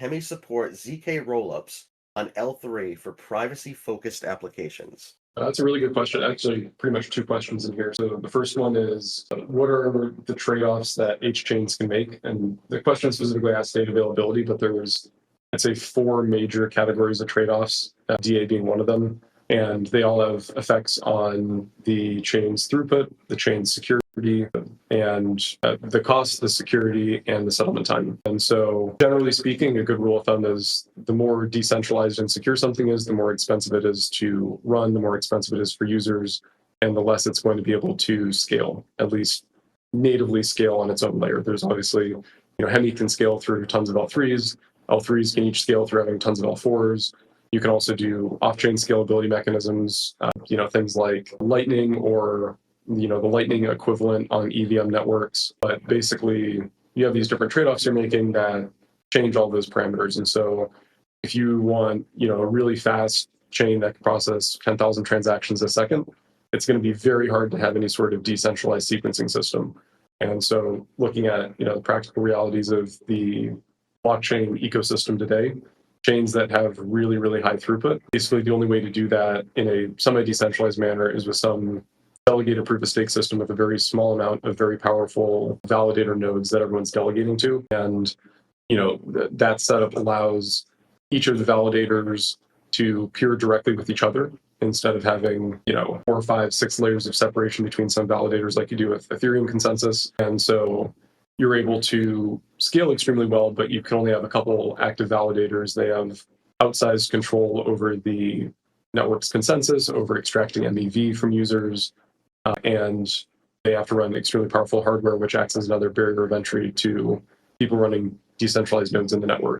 Hemi support ZK rollups on L3 for privacy-focused applications? That's a really good question. Actually, pretty much two questions in here. So the first one is, what are the trade-offs that H chains can make? And the question specifically asks data availability, but there's, I'd say, four major categories of trade-offs, DA being one of them. And they all have effects on the chain's throughput, the chain's security, and the cost, the security, and the settlement time. And so, generally speaking, a good rule of thumb is the more decentralized and secure something is, the more expensive it is to run, the more expensive it is for users, and the less it's going to be able to scale, at least natively scale on its own layer. There's obviously, Hemi can scale through tons of L3s. L3s can each scale through having tons of L4s. You can also do off-chain scalability mechanisms, things like Lightning or the Lightning equivalent on EVM networks. But basically, you have these different trade-offs you're making that change all those parameters. And so, if you want, a really fast chain that can process 10,000 transactions a second, it's going to be very hard to have any sort of decentralized sequencing system. And so, looking at the practical realities of the blockchain ecosystem today, chains that have really, really high throughput. Basically, the only way to do that in a semi-decentralized manner is with some delegated proof-of-stake system with a very small amount of very powerful validator nodes that everyone's delegating to. And, that setup allows each of the validators to peer directly with each other instead of having, 4, 5, 6 layers of separation between some validators like you do with Ethereum consensus. And so you're able to scale extremely well, but you can only have a couple active validators. They have outsized control over the network's consensus, over extracting MEV from users, and they have to run extremely powerful hardware, which acts as another barrier of entry to people running decentralized nodes in the network.